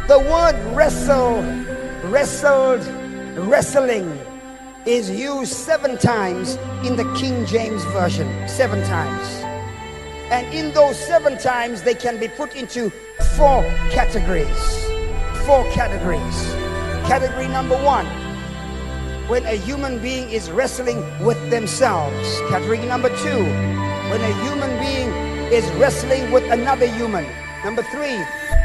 The word wrestle, wrestled, wrestling is used 7 times in the King James Version. 7 times. And in those 7 times, they can be put into 4 categories. 4 categories. Category number 1, when a human being is wrestling with themselves. Category number 2, when a human being is wrestling with another human. Number 3,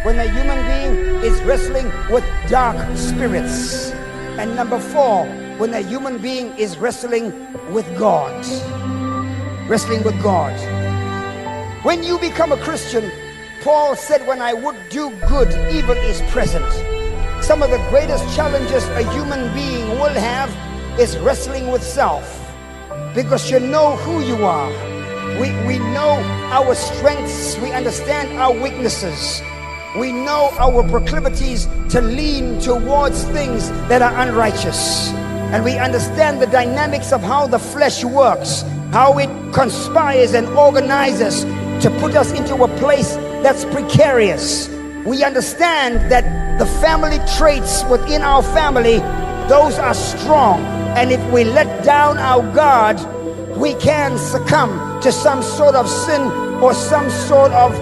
when a human being is wrestling with dark spirits. And number 4, when a human being is wrestling with God. Wrestling with God. When you become a Christian, Paul said, when I would do good, evil is present. Some of the greatest challenges a human being will have is wrestling with self. Because you know who you are. We know our strengths. We understand our weaknesses. We know our proclivities to lean towards things that are unrighteous. And we understand the dynamics of how the flesh works, how it conspires and organizes to put us into a place that's precarious. We understand that the family traits within our family, those are strong. And if we let down our guard, we can succumb to some sort of sin or some sort of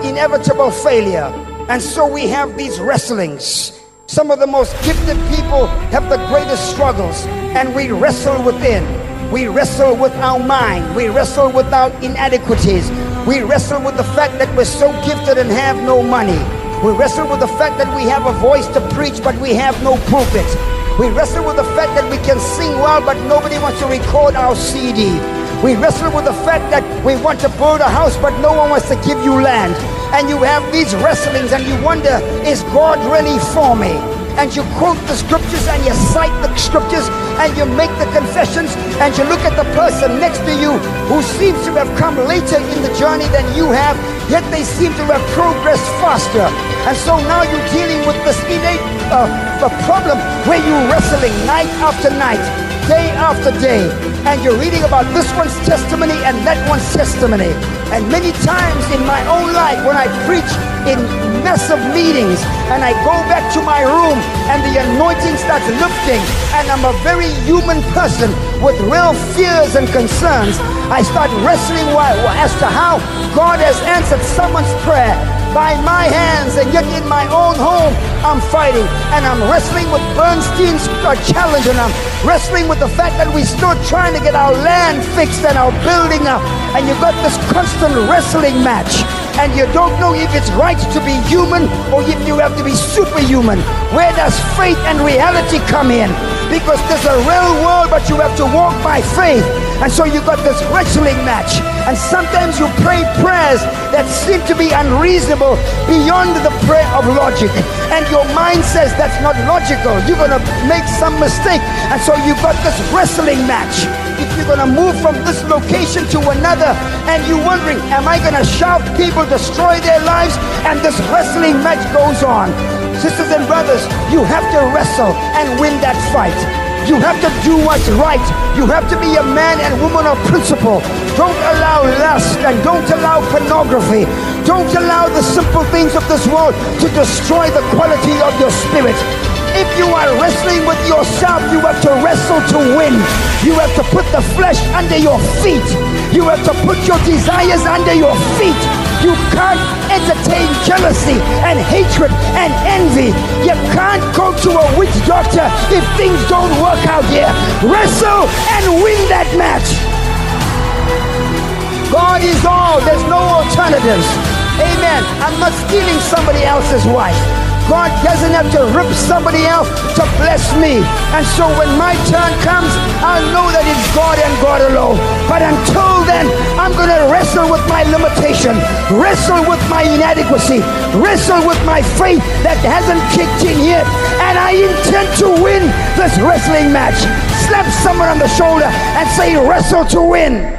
inevitable failure. And so we have these wrestlings. Some of the most gifted people have the greatest struggles, and we wrestle within. We wrestle with our mind. We wrestle with our inadequacies. We wrestle with the fact that we're so gifted and have no money. We wrestle with the fact that we have a voice to preach, but we have no pulpit. We wrestle with the fact that we can sing well, but nobody wants to record our CD. We wrestle with the fact that we want to build a house, but no one wants to give you land. And you have these wrestlings and you wonder, is God really for me? And you quote the scriptures and you cite the scriptures and you make the confessions and you look at the person next to you who seems to have come later in the journey than you have, yet they seem to have progressed faster. And so now you're dealing with this innate problem where you're wrestling night after night, day after day, and you're reading about this one's testimony and that one's testimony. And many times in my own life when I preach in massive meetings and I go back to my room and the anointing starts lifting and I'm a very human person with real fears and concerns, I start wrestling as to how God has answered someone's prayer by my hands, and yet in my own home I'm fighting and I'm wrestling with Bernstein's challenge, and I'm wrestling with the fact that we're still trying to get our land fixed and our building up, and you've got this constant wrestling match and you don't know if it's right to be human or if you have to be superhuman. Where does faith and reality come in? Because there's a real world, but you have to walk by faith. And so you got this wrestling match. And sometimes you pray prayers that seem to be unreasonable, beyond the prayer of logic. And your mind says that's not logical. You're going to make some mistake. And so you got this wrestling match. If you're going to move from this location to another and you're wondering, am I going to shout people destroy their lives? And this wrestling match goes on. Sisters and brothers, you have to wrestle and win that fight. You have to do what's right. You have to be a man and woman of principle. Don't allow lust and don't allow pornography. Don't allow the simple things of this world to destroy the quality of your spirit. If you are wrestling with yourself, you have to wrestle to win. You have to put the flesh under your feet. You have to put your desires under your feet. You can't entertain jealousy and hatred and envy. You can't go to a witch doctor if things don't work out here. Wrestle and win that match. God is all. There's no alternatives. Amen. I'm not stealing somebody else's wife. God doesn't have to rip somebody else to bless me. And so when my turn comes, I'll know that it's God and God alone. But until then, I'm going to wrestle with my limitation, wrestle with my inadequacy, wrestle with my faith that hasn't kicked in yet. And I intend to win this wrestling match. Slap someone on the shoulder and say, wrestle to win.